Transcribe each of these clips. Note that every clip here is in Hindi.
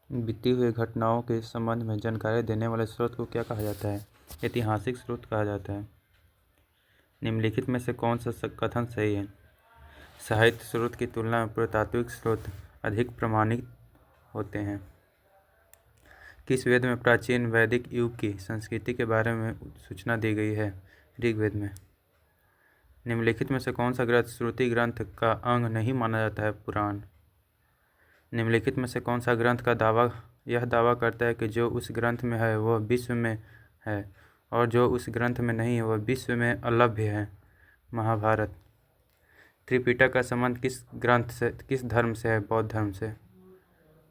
बीती हुई घटनाओं के संबंध में जानकारी देने वाले स्रोत को क्या कहा जाता है? ऐतिहासिक स्रोत कहा जाता है। निम्नलिखित में से कौन सा कथन सही है? साहित्य स्रोत की तुलना में पुरातात्विक स्रोत अधिक प्रमाणित होते हैं। किस वेद में प्राचीन वैदिक युग की संस्कृति के बारे में सूचना दी गई है? ऋग्वेद में। निम्नलिखित में से कौन सा ग्रंथ श्रुति ग्रंथ का अंग नहीं माना जाता है? पुराण। निम्नलिखित में से कौन सा ग्रंथ का यह दावा करता है कि जो उस ग्रंथ में है वह विश्व में है और जो उस ग्रंथ में नहीं है वह विश्व में अलभ्य है? महाभारत। त्रिपिटक का संबंध किस धर्म से है? बौद्ध धर्म से।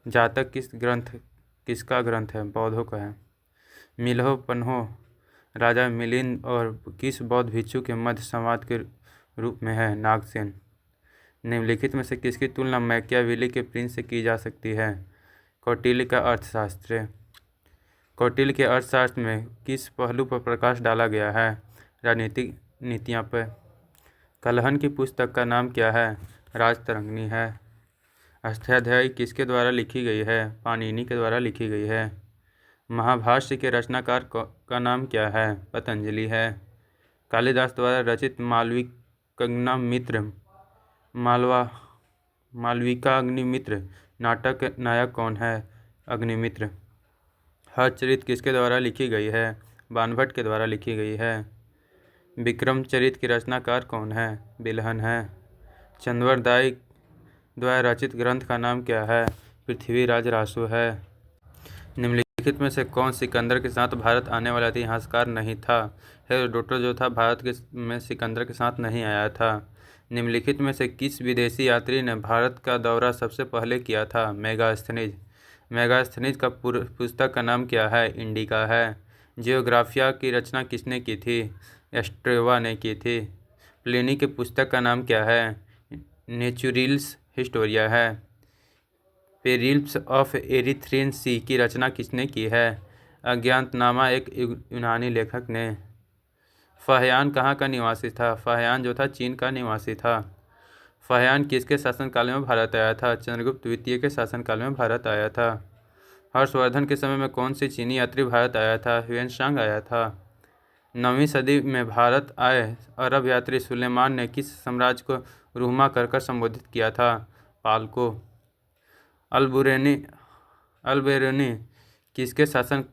जातक किसका ग्रंथ है? बौद्धों का है। मिल्हो पन्हो राजा मिलिंद और किस बौद्ध भिक्षु के मध्य संवाद के रूप में है? नागसेन। निम्नलिखित में से किसकी तुलना मैकियावेली के प्रिंस से की जा सकती है? कौटिल्य का अर्थशास्त्र। कौटिल्य के अर्थशास्त्र में किस पहलू पर प्रकाश डाला गया है? राजनीतिक नीतियाँ पर। कलहन की पुस्तक का नाम क्या है? राजतरंगिणी है। अष्टाध्यायी किसके द्वारा लिखी गई है? पाणिनि के द्वारा लिखी गई है। महाभाष्य के रचनाकार का नाम क्या है? पतंजलि है। कालिदास द्वारा रचित मालविकाग्निमित्र मालविकाग्निमित्र नाटक नायक कौन है? अग्निमित्र। हरचरित किसके द्वारा लिखी गई है? बाणभट्ट के द्वारा लिखी गई है। विक्रमचरित की रचनाकार कौन है? बिल्हन है। चंद्रवरदाई द्वारा रचित ग्रंथ का नाम क्या है? पृथ्वीराज रासो है। निम्नलिखित में से कौन सिकंदर के साथ भारत आने वाला इतिहासकार नहीं था? हेरोडोटस जो था भारत में सिकंदर के साथ नहीं आया था। निम्नलिखित में से किस विदेशी यात्री ने भारत का दौरा सबसे पहले किया था? मेगास्थनीज। मेगास्थनीज का पुस्तक का नाम क्या है? इंडिका है। जियोग्राफिया की रचना किसने की थी? एस्ट्रेवा ने की थी। प्लिनी के पुस्तक का नाम क्या है? नेचुरल्स हिस्टोरिया है। पेरिप्लस ऑफ एरिथ्रियन सी की रचना किसने की है? अज्ञातनामा एक यूनानी लेखक ने। फाहियान कहाँ का निवासी था? फाहियान जो था चीन का निवासी था। फाहियान किसके शासनकाल में भारत आया था? चंद्रगुप्त द्वितीय के शासनकाल में भारत आया था। हर्षवर्धन के समय में कौन सी चीनी यात्री भारत आया था? ह्वेनसांग आया था। 9वीं सदी में भारत आए अरब यात्री सुलेमान ने किस साम्राज्य को रूहमा कर संबोधित किया था? पाल को। अल्बेरुनी किसके शासन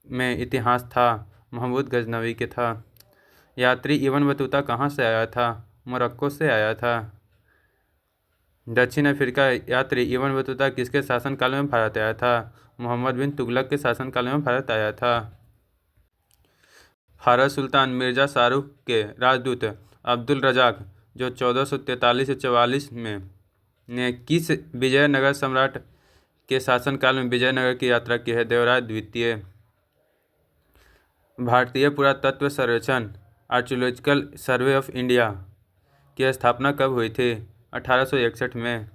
में इतिहास था? महमूद गजनवी के था। यात्री इब्न बतूता कहाँ से आया था? मोरक्को से आया था। दक्षिण अफ्रीका यात्री इब्न बतूता किसके शासनकाल में भारत आया था? मोहम्मद बिन तुगलक के शासनकाल में भारत आया था। फारस सुल्तान मिर्जा शाहरुख के राजदूत अब्दुल रजाक जो 1443 से 44 में ने किस विजयनगर सम्राट के शासनकाल में विजयनगर की यात्रा की है? देवराज द्वितीय। भारतीय पुरातत्व सर्वेक्षण आर्कियोलॉजिकल सर्वे ऑफ इंडिया की स्थापना कब हुई थी? 1861 में।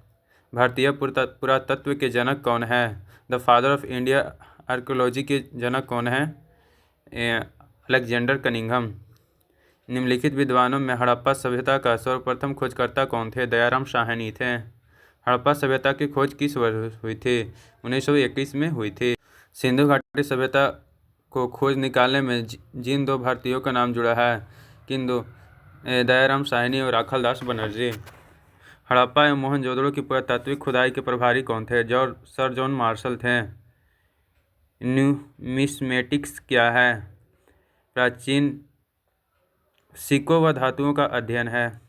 भारतीय पुरातत्व के जनक कौन है? The father of India archaeology के जनक कौन है? Alexander Cunningham. निम्नलिखित विद्वानों में हड़प्पा सभ्यता का सर्वप्रथम खोजकर्ता कौन थे? दयाराम साहनी थे। हड़प्पा सभ्यता की खोज किस वर्ष हुई थी? 1921 में हुई थी। सिंधु घाटी सभ्यता को खोज निकालने में जिन दो भारतीयों का नाम जुड़ा है? किन दो? दयाराम साहनी और राखालदास बनर्जी। हड़प्पा एवं मोहनजोदड़ो की पुरातात्विक खुदाई के प्रभारी कौन थे? सर जॉन मार्शल थे। न्यूमिस्मेटिक्स क्या है? प्राचीन सिक्कों व धातुओं का अध्ययन है।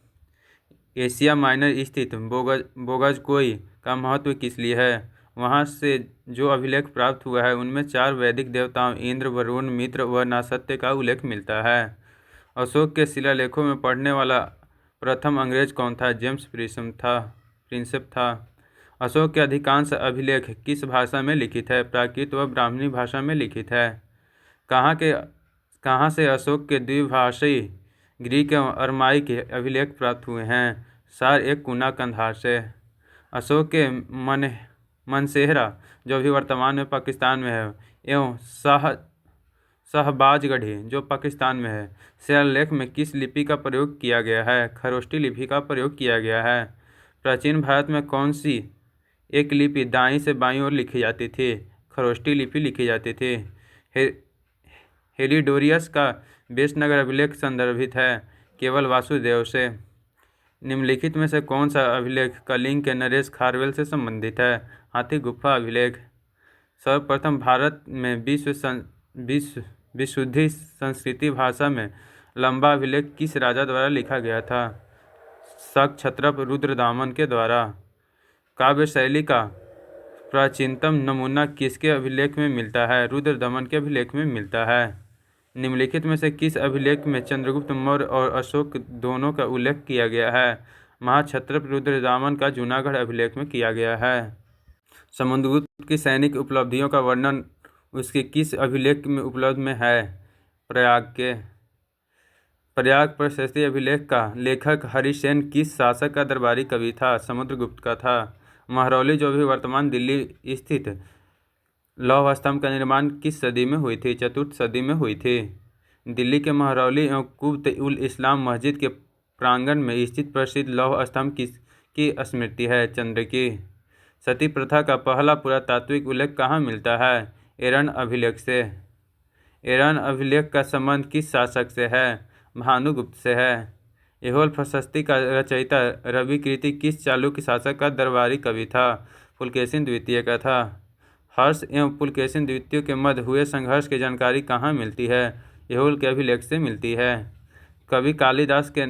एशिया माइनर स्थित बोगजकोई का महत्व किस लिए है? वहाँ से जो अभिलेख प्राप्त हुआ है उनमें 4 वैदिक देवताओं इंद्र, वरुण, मित्र व नासत्य का उल्लेख मिलता है। अशोक के शिलालेखों में पढ़ने वाला प्रथम अंग्रेज कौन था? जेम्स प्रिंसेप था। अशोक के अधिकांश अभिलेख किस भाषा में लिखित है? प्राकृत व ब्राह्मणी भाषा में लिखित है। कहाँ से अशोक के द्विभाषी ग्रीक एवं अरमाई के अभिलेख प्राप्त हुए हैं? सार एक कुना कंधार से। अशोक के मनसेहरा जो अभी वर्तमान में पाकिस्तान में है एवं शहबाजगढ़ी जो पाकिस्तान में है, शिलालेख में किस लिपि का प्रयोग किया गया है? खरोष्टी लिपि का प्रयोग किया गया है। प्राचीन भारत में कौन सी एक लिपि दाईं से बाईं ओर लिखी जाती थी, खरोष्टी लिपि लिखी जाती थी। हेलिडोरियस का विष्णुनगर अभिलेख संदर्भित है केवल वासुदेव से। निम्नलिखित में से कौन सा अभिलेख कलिंग के नरेश खारवेल से संबंधित है? हाथी गुफा अभिलेख। सर्वप्रथम भारत में विशुद्धि संस्कृति भाषा में लंबा अभिलेख किस राजा द्वारा लिखा गया था? शक क्षत्रप रुद्रदामन के द्वारा। काव्य शैली का प्राचीनतम नमूना किसके अभिलेख में मिलता है? रुद्रदमन के अभिलेख में मिलता है। निम्नलिखित में से किस अभिलेख में चंद्रगुप्त मौर्य और अशोक दोनों का उल्लेख किया गया है? महाक्षत्रप रुद्रदामन का जूनागढ़ अभिलेख में किया गया है। समुद्रगुप्त की सैनिक उपलब्धियों का वर्णन उसके किस अभिलेख में उपलब्ध में है? प्रयाग प्रशस्ति अभिलेख का लेखक हरिसेन किस शासक का दरबारी कवि था? समुद्रगुप्त का था। महरौली जो भी वर्तमान दिल्ली स्थित लौह स्तंभ का निर्माण किस सदी में हुई थी? चतुर्थ सदी में हुई थी। दिल्ली के महरौली एवं कुब्त उल इस्लाम मस्जिद के प्रांगण में स्थित प्रसिद्ध लौह स्तंभ की स्मृति है? चंद्र की। सती प्रथा का पहला पुरातात्विक उल्लेख कहाँ मिलता है? एरन अभिलेख से। एरन अभिलेख का संबंध किस शासक से है? भानुगुप्त से है। ऐहोल प्रशस्ति का रचयिता रवि कीर्ति किस चालुक्य शासक का दरबारी कवि था? पुलकेशिन द्वितीय का था। हर्ष एवं पुलकेशिन द्वितीय के मध्य हुए संघर्ष की जानकारी कहाँ मिलती है? ऐहोल के अभिलेख से मिलती है। कवि कालिदास के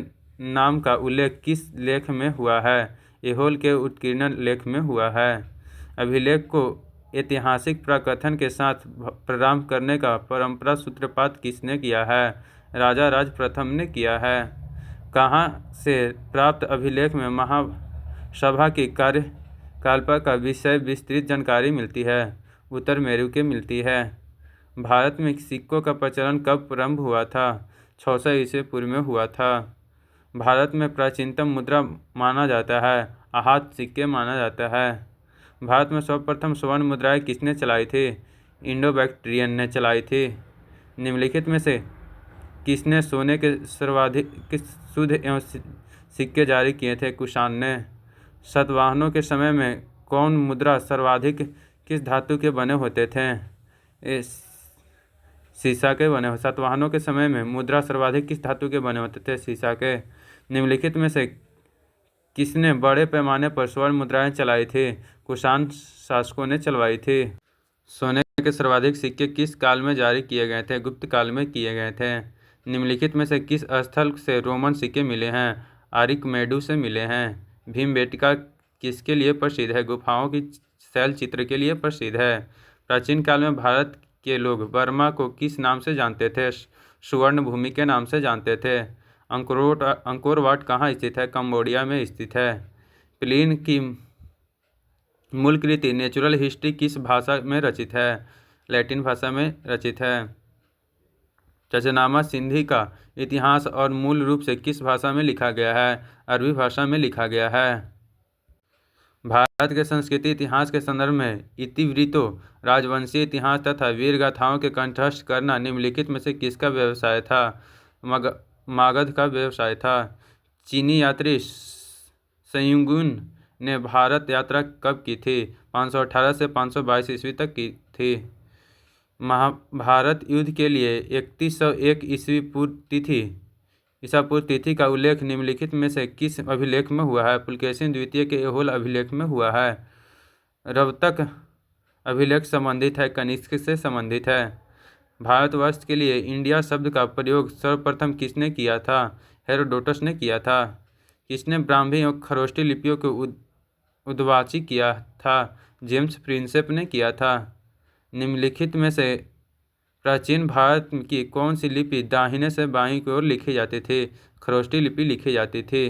नाम का उल्लेख किस लेख में हुआ है? ऐहोल के उत्कीर्णन लेख में हुआ है। अभिलेख को ऐतिहासिक प्रकथन के साथ प्रारंभ करने का परंपरा सूत्रपात किसने किया है? राजा राज प्रथम ने किया है। कहाँ से प्राप्त अभिलेख में महासभा की कार्यकलाप का विषय विस्तृत जानकारी मिलती है? उत्तर मेरु के मिलती है। भारत में सिक्कों का प्रचलन कब प्रारंभ हुआ था? 600 ईस्वी पूर्व में हुआ था। भारत में प्राचीनतम मुद्रा माना जाता है? आहत सिक्के माना जाता है। भारत में सर्वप्रथम स्वर्ण मुद्राएं किसने चलाई थी? इंडो बैक्ट्रियन ने चलाई थी। निम्नलिखित में से किसने सोने के सर्वाधिक शुद्ध एवं सिक्के जारी किए थे? कुषाण ने। सातवाहनों के समय में कौन मुद्रा सर्वाधिक किस धातु के बने होते थे? सीसा के बने। सातवाहनों के समय में मुद्रा सर्वाधिक किस धातु के बने होते थे? सीसा के। निम्नलिखित में से किसने बड़े पैमाने पर स्वर्ण मुद्राएं चलाई थी? कुषाण शासकों ने चलवाई थी। सोने के सर्वाधिक सिक्के किस काल में जारी किए गए थे? गुप्त काल में किए गए थे। निम्नलिखित में से किस स्थल से रोमन सिक्के मिले हैं? आरिकमेडु से मिले हैं। भीमबेटका किसके लिए प्रसिद्ध है? गुफाओं की शैल चित्र के लिए प्रसिद्ध है। प्राचीन काल में भारत के लोग बर्मा को किस नाम से जानते थे? सुवर्ण भूमि के नाम से जानते थे। अंकोर वाट कहाँ स्थित है? कंबोडिया में स्थित है। प्लिनी की मूल कृति नेचुरल हिस्ट्री किस भाषा में रचित है? लैटिन भाषा में रचित है। चचनामा सिंधी का इतिहास और मूल रूप से किस भाषा में लिखा गया है? अरबी भाषा में लिखा गया है। भारत के संस्कृति इतिहास के संदर्भ में इतिवृत्तों, राजवंशीय इतिहास तथा वीर गाथाओं के कंठस्थ करना निम्नलिखित में से किसका व्यवसाय था? मागध का व्यवसाय था। चीनी यात्री संयुगुन ने भारत यात्रा कब की थी? 518 से 522 ईस्वी तक की थी। महाभारत युद्ध के लिए 3101 ईसा पूर्व तिथि का उल्लेख निम्नलिखित में से किस अभिलेख में हुआ है? पुलकेशिन द्वितीय के ऐहोल अभिलेख में हुआ है। रवतक अभिलेख संबंधित है? कनिष्क से संबंधित है। भारतवर्ष के लिए इंडिया शब्द का प्रयोग सर्वप्रथम किसने किया था? हेरोडोटस ने किया था। किसने ब्राह्मी और खरोष्टी लिपियों को उद्वाची किया था? जेम्स प्रिंसेप ने किया था। निम्नलिखित में से प्राचीन भारत की कौन सी लिपि दाहिने से बाईं की ओर लिखी जाती थी? खरोष्टी लिपि लिखी जाती थी।